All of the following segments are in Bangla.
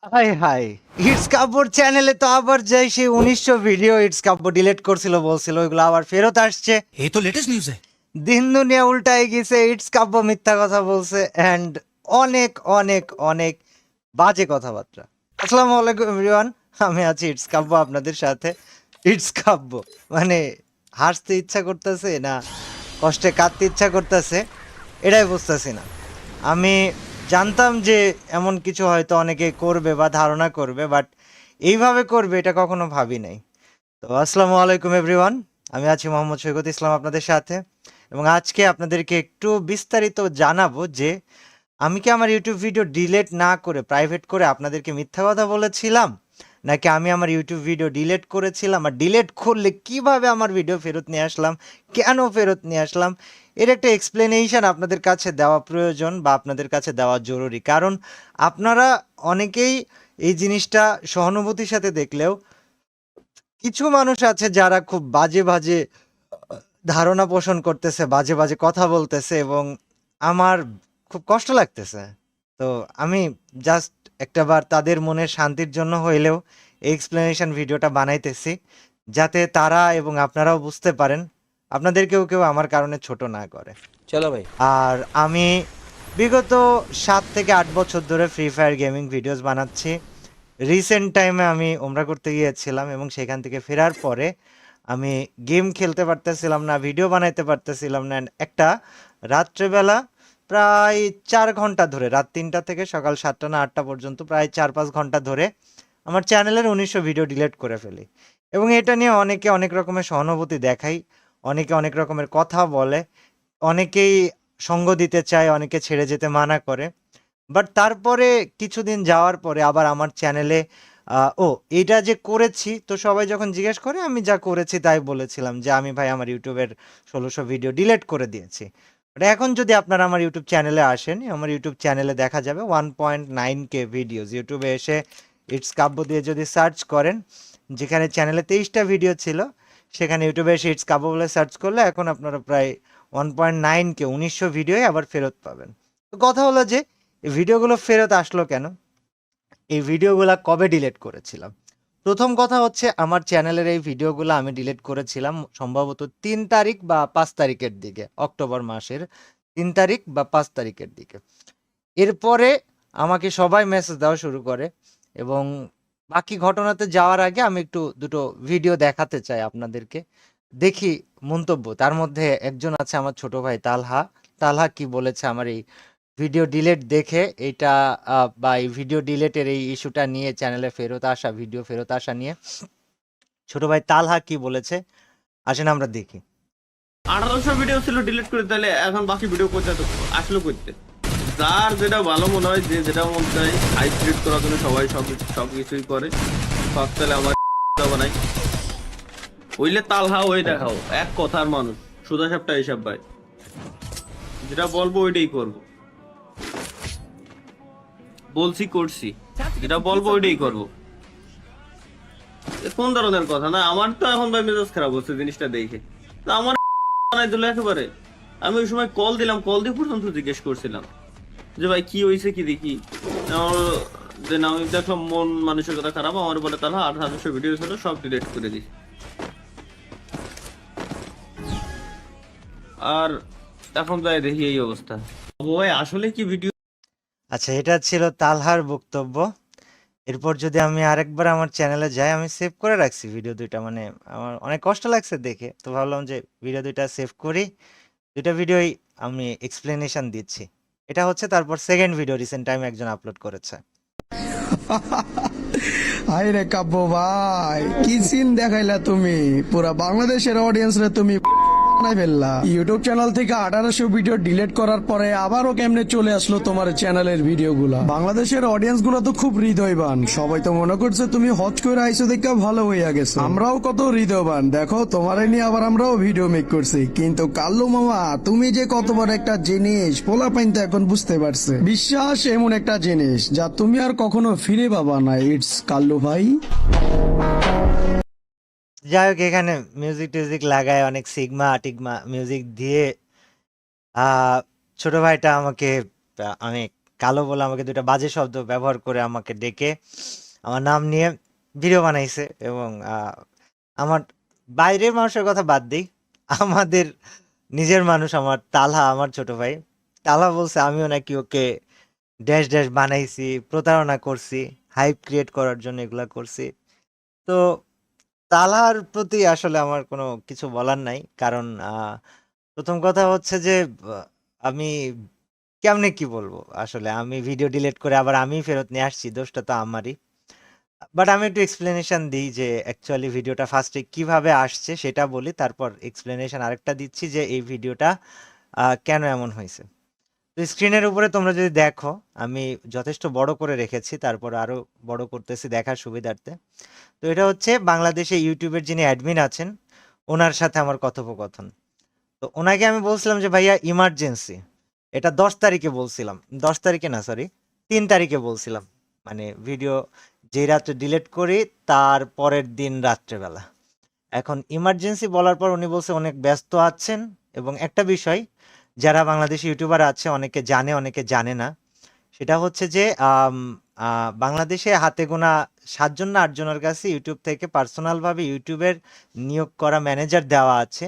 হাই হাই ইটস কাব্যর চ্যানেলে তো আবার যাই সেই 1900 ভিডিও ইটস কাব্য ডিলিট করছিল বলছিল ওইগুলো আবার ফেরত আসছে। ये तो लेटेस्ट न्यूज है। দিন দুনিয়া উল্টাই গেছে, ইটস কাব্য মিথ্যা কথা বলছে অ্যান্ড অনেক অনেক অনেক বাজে কথাবার্তা। আসসালামু আলাইকুম এভরিওয়ান, আমি আছি ইটস কাব্য আপনাদের সাথে। ইটস কাব্য মানে হাসতে ইচ্ছা করতেছে না কষ্টে কাঁদতে ইচ্ছা করতেছে এটাই বুঝতেছি না। আমি জানতাম যে এমন কিছু হয়তো অনেকে করবে বা ধারণা করবে, বাট এইভাবে করবে এটা কখনো ভাবি নাই। তো আসসালামু আলাইকুম এভরিওয়ান, আমি আছি মোহাম্মদ সৈকত ইসলাম আপনাদের সাথে, এবং আজকে আপনাদেরকে একটু বিস্তারিত জানাবো যে আমি কি আমার ইউটিউব ভিডিও ডিলিট না করে প্রাইভেট করে আপনাদেরকে মিথ্যা কথা বলেছিলাম, নাকি আমি আমার ইউটিউব ভিডিও ডিলিট করেছিলাম আর ডিলিট করলে কিভাবে আমার ভিডিও ফেরত নিয়ে আসলাম, কেন ফেরত নিয়ে আসলাম, এর একটা এক্সপ্লেনেশন আপনাদের কাছে দেওয়া প্রয়োজন বা আপনাদের কাছে দেওয়া জরুরি। কারণ আপনারা অনেকেই এই জিনিসটা সহানুভূতির সাথে দেখলেও কিছু মানুষ আছে যারা খুব বাজে বাজে ধারণা পোষণ করতেছে, বাজে বাজে কথা বলতেছে, এবং আমার খুব কষ্ট লাগতেছে। তো আমি জাস্ট একটাবার তাদের মনের শান্তির জন্য হইলেও এই এক্সপ্লেনেশন ভিডিওটা বানাইতেছি, যাতে তারা এবং আপনারাও বুঝতে পারেন, আপনাদেরকেও কেউ আমার কারণে ছোট না করে। चलो भाई। আর আমি বিগত 7 থেকে 8 বছর ধরে ফ্রি ফায়ার গেমিং ভিডিওস বানাচ্ছি। রিসেন্ট টাইমে আমি ওমরা করতে গিয়েছিলাম এবং সেখান থেকে ফেরার পরে আমি গেম খেলতে পারতেছিলাম না, ভিডিও বানাইতে পারতেছিলাম না। And একটা রাত্রেবেলা প্রায় 4 ঘন্টা ধরে, রাত 3টা থেকে সকাল 7টা না 8টা পর্যন্ত প্রায় 4-5 ঘন্টা ধরে আমার চ্যানেলের 1900 ভিডিও ডিলিট করে ফেলি। এবং এটা নিয়ে অনেকে অনেক রকমের সহানুভূতি দেখাই, অনেকে অনেক রকমের কথা বলে, অনেকেই সঙ্গ দিতে চায়, অনেকে ছেড়ে যেতে মানা করে। বাট তারপরে কিছুদিন যাওয়ার পরে আবার আমার চ্যানেলে এইটা যে করেছি, তো সবাই যখন জিজ্ঞেস করে আমি যা করেছি তাই বলেছিলাম যে আমি ভাই আমার ইউটিউবের 1600 ভিডিও ডিলিট করে দিয়েছি। বাট এখন যদি আপনারা আমার ইউটিউব চ্যানেলে আসেন, আমার ইউটিউব চ্যানেলে দেখা যাবে 1.9K ভিডিওস। ইউটিউবে এসে ইটস কাব্য দিয়ে যদি সার্চ করেন, যেখানে চ্যানেলে 23টা ভিডিও ছিল, সেখানে ইউটিউবে এসে ইটস কাব্য বলে সার্চ করলে এখন আপনারা প্রায় 1.9K 1900 ভিডিওই আবার ফেরত পাবেন। তো কথা হলো যে এই ভিডিওগুলো ফেরত আসলো কেন, এই ভিডিওগুলো কবে ডিলিট করেছিলাম। প্রথম কথা হচ্ছে আমার চ্যানেলের এই ভিডিওগুলো আমি ডিলিট করেছিলাম সম্ভবত 3 তারিখ বা 5 তারিখের দিকে, অক্টোবর মাসের 3 তারিখ বা 5 তারিখের দিকে। এরপরে আমাকে সবাই মেসেজ দেওয়া শুরু করে, এবং বাকি ঘটনাতে যাওয়ার আগে আমি একটু দুটো ভিডিও দেখাতে চাই আপনাদেরকে। দেখি মন্তব্য, তার মধ্যে একজন আছে আমার ছোট ভাই তালহা। তালহা কি বলেছে আমার এই ভিডিও ডিলিট দেখে, এটা বা এই ভিডিও ডিলিটের এই ইস্যুটা নিয়ে, চ্যানেলে ফেরত আসা ভিডিও ফেরত আসা নিয়ে ছোট ভাই তালহা কি বলেছে, আসেন আমরা দেখি। 1800 ভিডিও ছিল ডিলিট করে, তাহলে এখন বাকি ভিডিও কোথায় তো আসলো করতে? যার যেটা ভালো মনে হয়, যে যেটা মন চায় হাই ক্রিয়েট করার জন্য সবাই সবকিছুই করে। সব তাহলে আমার বানাই ওইলে তালহা ওই দেখাও, এক কথার মানুষ, সুদা সাপটা হিসাব ভাই, যেটা বলবো ওইটাই করবো, বলছি করছি, যেটা বলবো ওইটাই করবো। এ কোন ধরনের কথা? না আমার তো এখন ভাই মেজাজ খারাপ হচ্ছে জিনিসটা দেখে। তা আমার বানাই দিল একেবারে। আমি ওই সময় কল দিলাম, কল দিয়ে পর্যন্ত জিজ্ঞেস করছিলাম যে ভাই কি হয়েছে কি দেখি। আমার যে না, আমি দেখলাম মন মানসিকতা খারাপ, আমার বলে তাহলে 1800 ভিডিও ছিল সব ডিলিট করে দিই। আর এখন যাই দেখি এই অবস্থা। ওই আসলে কি ভিডিও? আচ্ছা, এটা ছিল তালহার বক্তব্য। এরপর যদি আমি আরেকবার আমার চ্যানেলে যাই, আমি সেভ করে রাখছি ভিডিও দুইটা, মানে আমার অনেক কষ্ট লাগছে দেখে, তো ভাবলাম যে ভিডিও দুইটা সেভ করি, দুইটা ভিডিওই আমি এক্সপ্লেনেশন দিচ্ছি। এটা হচ্ছে তারপর সেকেন্ড ভিডিও রিসেন্ট টাইম একজন আপলোড করেছে। হাই রে কাব্য ভাই, কি সিন দেখাইলা তুমি, পুরা বাংলাদেশের অডিয়েন্স রে তুমি বানাই ফেললা। ইউটিউব চ্যানেল থেকে 1800 ভিডিও ডিলিট করার পরে আবারও কেমনে চলে আসলো তোমার চ্যানেলের ভিডিও গুলা? বাংলাদেশের অডিয়েন্স গুলো তো খুব হৃদয়বান, সবাই তো মনে করছে তুমি হজ করে আইসো দেখে ভালো হইয়া গেছো। আমরাও কত হৃদয়বান, দেখো তোমারে নিয়ে আবার আমরাও ভিডিও মেক করছি। কিন্তু কাল্লু মামা, তুমি যে কত বড় একটা জিনিস পোলা পাইন তো এখন বুঝতে পারছে। বিশ্বাস এমন একটা জিনিস যা তুমি আর কখনো ফিরে পাবা না। ইটস কাল্লু ভাই। যাই হোক, এখানে মিউজিক টিউজিক লাগায় অনেক সিগমা টিগমা মিউজিক দিয়ে ছোট ভাইটা আমাকে অনেক কালো বলে আমাকে দুইটা বাজে শব্দ ব্যবহার করে আমাকে ডেকে আমার নাম নিয়ে ভিডিও বানাইছে এবং আমার বাইরের মানুষের কথা বাদ দিই, আমাদের নিজের মানুষ আমার তালহা, আমার ছোট ভাই তালহা বলছে আমিও নাকি ওকে ড্যাশ ড্যাশ বানাইছি, প্রতারণা করছি, হাইপ ক্রিয়েট করার জন্য এগুলা করছি। তো তালহার প্রতি আসলে আমার কোনো কিছু বলার নাই, কারণ প্রথম কথা হচ্ছে যে আমি কেমনে কি বলবো, আসলে আমি ভিডিও ডিলিট করে আবার আমি ফেরত নিয়ে আসছি, দোষটা তো আমারই। বাট আমি একটু এক্সপ্লেনেশন দিই যে অ্যাকচুয়ালি ভিডিওটা ফার্স্টে কিভাবে আসছে সেটা বলি, তারপর এক্সপ্লেনেশন আরেকটা দিচ্ছি যে এই ভিডিওটা কেন এমন হয়েছে। তো স্ক্রিনের উপরে তোমরা যদি দেখো আমি যথেষ্ট বড় করে রেখেছি, তারপর আরো বড় করতেছি দেখার সুবিধার্থে। তো এটা হচ্ছে বাংলাদেশে ইউটিউবের যিনি অ্যাডমিন আছেন ওনার সাথে আমার কথোপকথন। তো ওনাকে আমি বলছিলাম যে ভাইয়া ইমার্জেন্সি, এটা 10 তারিখে বলছিলাম, 10 তারিখে না সরি 3 তারিখে বলছিলাম, মানে ভিডিও যেই রাত্রে ডিলিট করি তার পরের দিন রাত্রেবেলা। এখন ইমার্জেন্সি বলার পর উনি বলছে অনেক ব্যস্ত আছেন, এবং একটা বিষয় যারা বাংলাদেশি ইউটিউবার আছে অনেকে জানে অনেকে জানে না, সেটা হচ্ছে যে বাংলাদেশে হাতে গোনা 7 জন না 8 জনের কাছে ইউটিউব থেকে পার্সোনালভাবে ইউটিউবের নিয়োগ করা ম্যানেজার দেওয়া আছে,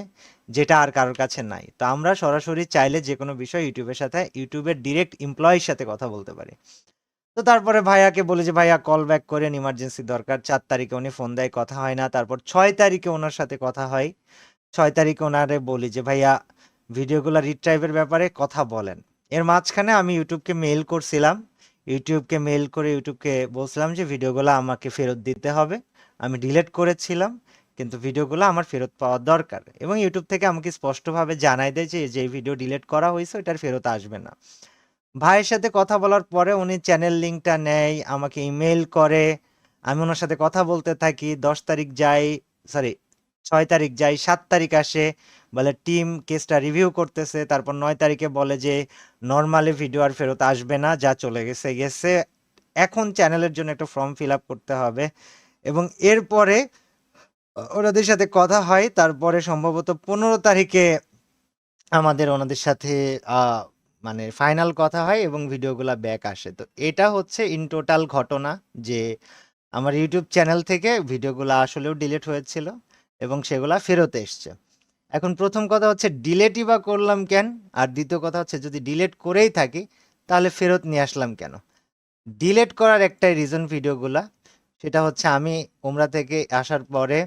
যেটা আর কারোর কাছে নাই। তো আমরা সরাসরি চাইলে যে কোনো বিষয় ইউটিউবের সাথে ইউটিউবের ডিরেক্ট এমপ্লয়ির সাথে কথা বলতে পারি। তো তারপরে ভাইয়াকে বলি যে ভাইয়া কল ব্যাক করেন, ইমার্জেন্সি দরকার। 4 তারিখে উনি ফোন দেয়, কথা হয় না। তারপর 6 তারিখে ওনার সাথে কথা হয়। 6 তারিখে ওনারে বলি যে ভাইয়া ভিডিওগুলো রিট্রাইভের ব্যাপারে কথা বলেন। এর মাঝখানে আমি ইউটিউবকে মেইল করছিলাম, ইউটিউবকে মেইল করে ইউটিউবকে বলছিলাম যে ভিডিওগুলো আমাকে ফেরত দিতে হবে, আমি ডিলিট করেছিলাম কিন্তু ভিডিওগুলো আমার ফেরত পাওয়া দরকার, এবং ইউটিউব থেকে আমাকে স্পষ্টভাবে জানাই দেয় যে যে ভিডিও ডিলিট করা হয়েছে ওটার ফেরত আসবে না। ভাইয়ের সাথে কথা বলার পরে উনি চ্যানেল লিঙ্কটা নেয়, আমাকে ইমেল করে, আমি ওনার সাথে কথা বলতে থাকি। 10 তারিখ যাই, সরি 6 তারিখ যাই, 7 তারিখ আসে, বলে টিম কেসটা রিভিউ করতেছে। তারপর 9 তারিখে বলে যে নর্মালি ভিডিও আর ফেরত আসবে না, যা চলে গেছে গেছে, এখন চ্যানেলের জন্য একটা ফর্ম ফিল আপ করতে হবে। এবং এরপরে ওনাদের সাথে কথা হয়, তারপরে সম্ভবত 15 তারিখে আমাদের ওনাদের সাথে মানে ফাইনাল কথা হয় এবং ভিডিওগুলা ব্যাক আসে। তো এটা হচ্ছে ইন টোটাল ঘটনা, যে আমার ইউটিউব চ্যানেল থেকে ভিডিওগুলো আসলেও ডিলিট হয়েছিল এবং সেগুলা ফেরত এসছে। এখন প্রথম কথা হচ্ছে ডিলেটই বা করলাম কেন, আর দ্বিতীয় কথা হচ্ছে যদি ডিলেট করেই থাকি তাহলে ফেরত নিয়ে আসলাম কেন। ডিলেট করার একটাই রিজন ভিডিওগুলা, সেটা হচ্ছে আমি উমরা থেকে আসার পরে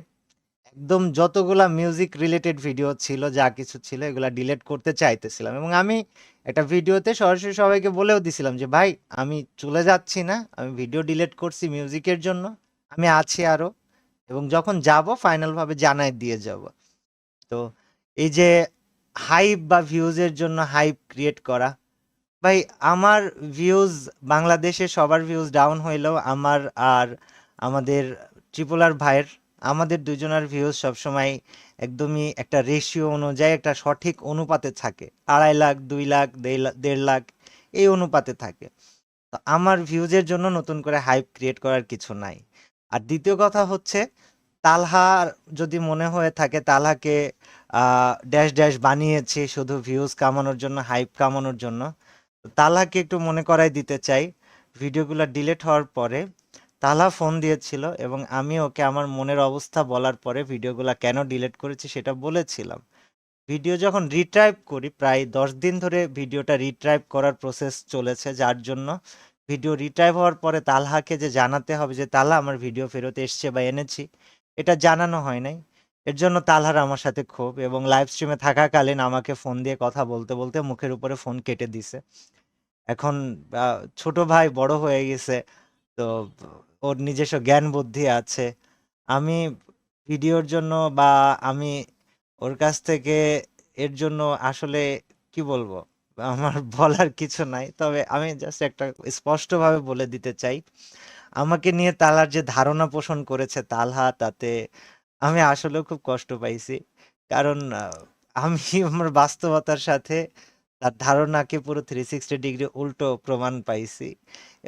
একদম যতগুলা মিউজিক রিলেটেড ভিডিও ছিল, যা কিছু ছিল, এগুলা ডিলিট করতে চাইতেছিলাম, এবং আমি একটা ভিডিওতে সরাসরি সবাইকে বলেও দিছিলাম যে ভাই আমি চলে যাচ্ছি না, আমি ভিডিও ডিলিট করছি মিউজিকের জন্য, আমি আছি আরো, এবং যখন যাব ফাইনালভাবে জানাই দিয়ে যাব। তো এই যে হাইপ বা ভিউজের জন্য হাইপ ক্রিয়েট করা, ভাই আমার ভিউজ বাংলাদেশে সবার ভিউজ ডাউন হইলেও আমার আর আমাদের ট্রিপল আর ভাইয়ের, আমাদের দুজনের ভিউজ সবসময় একদমই একটা রেশিও অনুযায়ী একটা সঠিক অনুপাতে থাকে, 2.5 লাখ 2 লাখ 1.5 লাখ এই অনুপাতে থাকে। তো আমার ভিউজের জন্য নতুন করে হাইপ ক্রিয়েট করার কিছু নাই। আর দ্বিতীয় কথা হচ্ছে তালহার যদি মনে হয়ে থাকে তালহাকে ড্যাশ ড্যাশ বানিয়েছি শুধু ভিউজ কামানোর জন্য, হাইপ কামানোর জন্য, তো তালহাকে একটু মনে করাই দিতে চাই, ভিডিওগুলো ডিলিট হওয়ার পরে তালহা ফোন দিয়েছিল এবং আমি ওকে আমার মনের অবস্থা বলার পরে ভিডিওগুলো কেন ডিলিট করেছি সেটা বলেছিলাম। ভিডিও যখন রিট্রাইভ করি, প্রায় 10 দিন ধরে ভিডিওটা রিট্রাইভ করার প্রসেস চলেছে, যার জন্য ভিডিও রিট্রাইভ হওয়ার পরে তালহাকে যে জানাতে হবে যে তালহা আমার ভিডিও ফেরত এসছে বা এনেছি, এটা জানানো হয় নাই। এর জন্য তালহার আমার সাথে ক্ষোভ, এবং লাইভ স্ট্রিমে থাকাকালীন আমাকে ফোন দিয়ে কথা বলতে বলতে মুখের উপরে ফোন কেটে দিছে। এখন ছোট ভাই বড় হয়ে গেছে, তো ওর নিজস্ব জ্ঞান বুদ্ধি আছে। আমি ভিডিওর জন্য বা আমি ওর কাছ থেকে এর জন্য আসলে কি বলবো, আমার বলার কিছু নাই। তবে আমি জাস্ট একটা স্পষ্টভাবে বলে দিতে চাই, আমাকে নিয়ে তালহার যে ধারণা পোষণ করেছে তালহা, তাতে আমি আসলেও খুব কষ্ট পাইছি, কারণ আমি আমার বাস্তবতার সাথে তার ধারণাকে পুরো 360 ডিগ্রি উল্টো প্রমাণ পাইছি।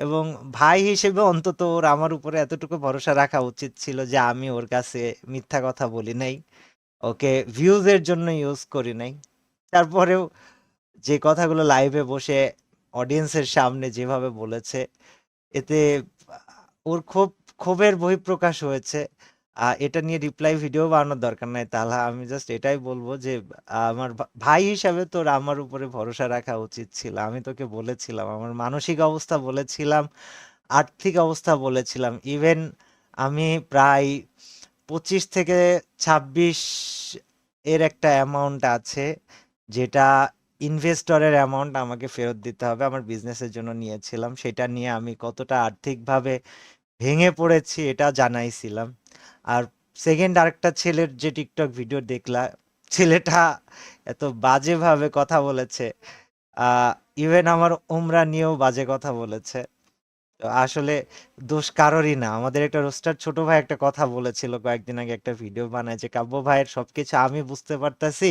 এবং ভাই হিসেবে অন্তত ওর আমার উপরে এতটুকু ভরসা রাখা উচিত ছিল যে আমি ওর কাছে মিথ্যা কথা বলি নাই, ওকে ভিউজের জন্য ইউজ করি নাই। তারপরেও যে কথাগুলো লাইভে বসে অডিয়েন্সের সামনে যেভাবে বলেছে, এতে ওর ক্ষোভের বহিঃপ্রকাশ হয়েছে। এটা নিয়ে রিপ্লাই ভিডিও বানানোর দরকার নাই তাহলে। আমি জাস্ট এটাই বলবো যে আমার ভাই হিসাবে তোর আমার উপরে ভরসা রাখা উচিত ছিল। আমি তোকে বলেছিলাম, আমার মানসিক অবস্থা বলেছিলাম, আর্থিক অবস্থা বলেছিলাম। ইভেন আমি প্রায় 25 থেকে 26 এর একটা অ্যামাউন্ট আছে, যেটা ইনভেস্টরের অ্যামাউন্ট আমাকে ফেরত দিতে হবে, আমার বিজনেসের জন্য নিয়েছিলাম। সেটা নিয়ে আমি কতটা আর্থিকভাবে ভেঙে পড়েছি এটা জানাইছিলাম। আর সেকেন্ড আরেকটা ছেলের যে টিকটক ভিডিও দেখলা, ছেলেটা এত বাজেভাবে কথা বলেছে, ইভেন আমার ওমরা নিয়েও বাজে কথা বলেছে। তো আসলে দোষ কারোরই না। আমাদের একটা রোস্টার ছোট ভাই একটা কথা বলেছিল কয়েকদিন আগে, একটা ভিডিও বানায় যে কাব্য ভাইয়ের সবকিছু আমি বুঝতে পারতাছি,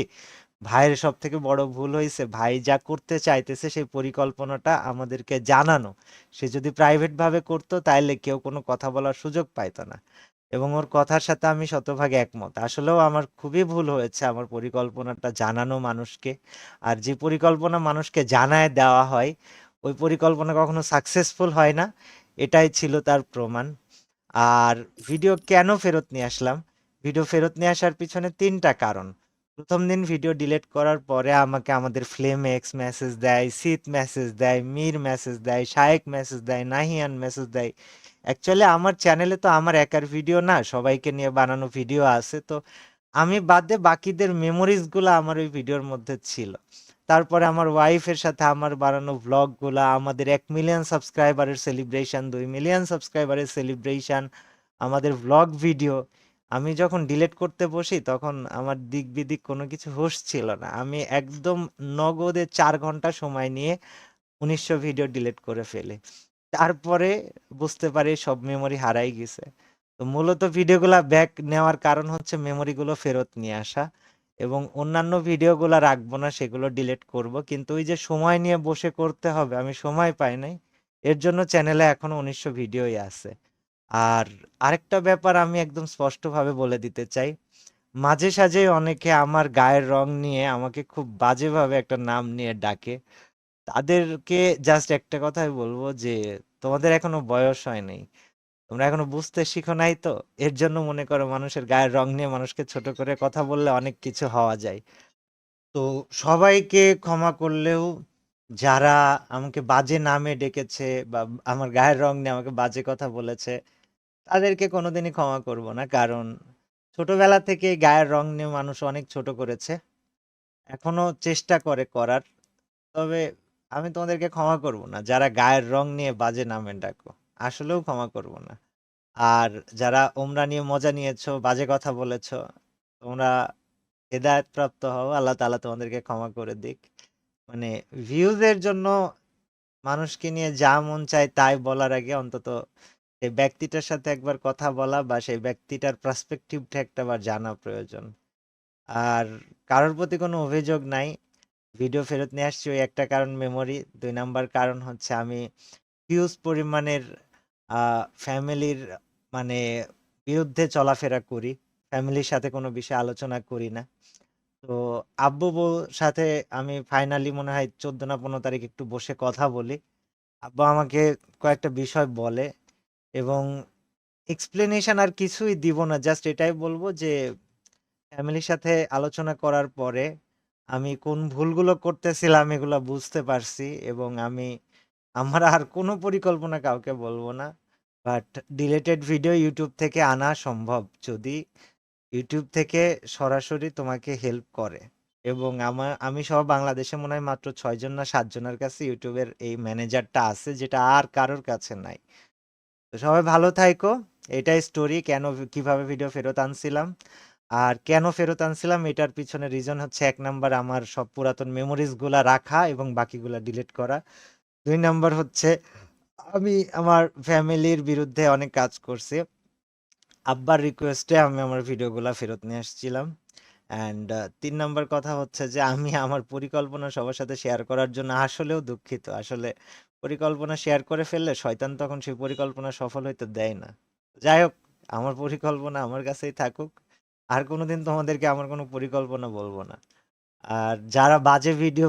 ভাইয়ের সব থেকে বড় ভুল হয়েছে ভাই যা করতে চাইতেছে সেই পরিকল্পনাটা আমাদেরকে জানানো। সে যদি প্রাইভেট ভাবে করতো তাইলে কেউ কোনো কথা বলার সুযোগ পাইতো না। এবং ওর কথার সাথে আমি শতভাগ একমত। আসলেও আমার খুবই ভুল হয়েছে আমার পরিকল্পনাটা জানানো মানুষকে। আর যে পরিকল্পনা মানুষকে জানায় দেওয়া হয়, ওই পরিকল্পনা কখনো সাকসেসফুল হয় না, এটাই ছিল তার প্রমাণ। আর ভিডিও কেন ফেরত নিয়ে আসলাম? ভিডিও ফেরত নিয়ে আসার পিছনে 3টা কারণ। প্রথম দিন ভিডিও ডিলিট করার পরে আমাকে আমাদের ফ্লেমেক্স মেসেজ দেয়, সিত মেসেজ দেয়, মীর মেসেজ দেয়, শায়েক মেসেজ দেয়, নাহিয়ান মেসেজ দেয়। অ্যাকচুয়ালি আমার চ্যানেলে তো আমার একার ভিডিও না, সবাইকে নিয়ে বানানো ভিডিও আছে। তো আমি বাদে বাকিদের মেমোরিজগুলো আমার ওই ভিডিওর মধ্যে ছিল। তারপরে আমার ওয়াইফের সাথে আমার বানানো ভ্লগগুলা, আমাদের 1 মিলিয়ন সাবস্ক্রাইবারের সেলিব্রেশন, 2 মিলিয়ন সাবস্ক্রাইবারের সেলিব্রেশন, আমাদের ভ্লগ ভিডিও। আমি যখন ডিলিট করতে বসি তখন আমার দিক বিদিক কোনো কিছু হুঁশ ছিল না। আমি একদম নগদে 4 ঘন্টা সময় নিয়ে 1900 ভিডিও ডিলিট করে ফেলি। তারপরে বুঝতে পারি সব মেমোরি হারাই গেছে। তো মূলত ভিডিওগুলা ব্যাক নেওয়ার কারণ হচ্ছে মেমোরিগুলো ফেরত নিয়ে আসা, এবং অন্যান্য ভিডিওগুলো রাখবো না, সেগুলো ডিলিট করব। কিন্তু ওই যে সময় নিয়ে বসে করতে হবে, আমি সময় পাই নাই। এর জন্য চ্যানেলে এখনো 1900 ভিডিওই আছে। আর আরেকটা ব্যাপার আমি একদম স্পষ্টভাবে বলে দিতে চাই, মাঝে সাঝে অনেকে আমার গায়ের রং নিয়ে আমাকে খুব বাজেভাবে একটা নাম নিয়ে ডাকে। তাদেরকে জাস্ট একটা কথাই বলবো যে তোমাদের এখনো বয়স হয় নাই, তোমরা এখনো বুঝতে শিখো নাই। তো এর জন্য মনে করো মানুষের গায়ের রং নিয়ে মানুষকে ছোট করে কথা বললে অনেক কিছু হওয়া যায়। তো সবাইকে ক্ষমা করলেও যারা আমাকে বাজে নামে ডেকেছে বা আমার গায়ের রং নিয়ে আমাকে বাজে কথা বলেছে, তাদেরকে কোনোদিনই ক্ষমা করব না। কারণ ছোটবেলা থেকে গায়ের রং নিয়ে মানুষ অনেক ছোট করেছে, এখনো চেষ্টা করে করার। তবে আমি তোমাদেরকে ক্ষমা করব না যারা গায়ের রং নিয়ে বাজে নামে ডাকো, আসলেও ক্ষমা করব না। আর যারা ওমরা নিয়ে মজা নিয়েছো, বাজে কথা বলেছো, তোমরা হেদায়েত প্রাপ্ত হও, আল্লাহ তাআলা তোমাদেরকে ক্ষমা করে দিক। মানে ভিউজের জন্য মানুষকে নিয়ে যা মন চায় তাই বলার আগে অন্তত সেই ব্যক্তিটার সাথে একবার কথা বলা বা সেই ব্যক্তিটার পার্সপেক্টিভটা একটাবার জানা প্রয়োজন। আর কারোর প্রতি কোনো অভিযোগ নাই। ভিডিও ফেরত নিয়ে আসছি ওই একটা কারণ মেমোরি, 2 নাম্বার কারণ হচ্ছে আমি হিউজ পরিমাণের ফ্যামিলির মানে বিরুদ্ধে চলাফেরা করি, ফ্যামিলির সাথে কোনো বিষয়ে আলোচনা করি না। তো আব্বু বউর সাথে আমি ফাইনালি মনে হয় 14 না 15 তারিখ একটু বসে কথা বলি। আব্বু আমাকে কয়েকটা বিষয় বলে, এবং এক্সপ্লেনেশন আর কিছুই দিব না, জাস্ট এটাই বলবো যে ফ্যামিলির সাথে আলোচনা করার পরে আমি কোন ভুলগুলো করতেছিলাম এগুলো বুঝতে পারছি, এবং আমি আমার আর কোনো পরিকল্পনা কাউকে বলবো না। বাট ডিলেটেড ভিডিও ইউটিউব থেকে আনা সম্ভব যদি ইউটিউব থেকে সরাসরি তোমাকে হেল্প করে। এবং আমি সহ বাংলাদেশে মনে হয় মাত্র 6 জন না 7 জনের কাছে ইউটিউবের এই ম্যানেজারটা আছে, যেটা আর কারোর কাছে নাই। তো সবাই ভালো থাইকো। এটাই স্টোরি, কেন কিভাবে ভিডিও ফেরত আনছিলাম। আর কেন ফেরত আনছিলাম এটার পিছনে রিজন হচ্ছে 1 নাম্বার আমার সব পুরাতন মেমোরিজ গুলা রাখা এবং বাকিগুলা ডিলিট করা। 2 নাম্বার হচ্ছে আমি আমার ফ্যামিলির বিরুদ্ধে অনেক কাজ করছি। আব্বার রিকোয়েস্টে আমি আমার ভিডিওগুলা ফেরত নিয়ে আসছিলাম। অ্যান্ড 3 নাম্বার কথা হচ্ছে যে আমি আমার পরিকল্পনা সবার সাথে শেয়ার করার জন্য আসলেও দুঃখিত। আসলে পরিকল্পনা শেয়ার করে ফেললে শয়তান তখন সেই পরিকল্পনা সফল হইতে দেয় না। যাই হোক, আমার পরিকল্পনা আমার কাছেই থাকুক। আর কোনোদিন তোমাদেরকে আমার কোনো পরিকল্পনা বলবো না। আর যারা বাজে ভিডিও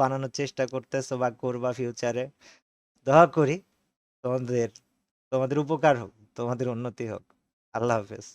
বানানোর চেষ্টা করতেছো বা করবা ফিউচারে, দোয়া করি তোমাদের তোমাদের উপকার হোক, তোমাদের উন্নতি হোক। আল্লাহ হাফেজ।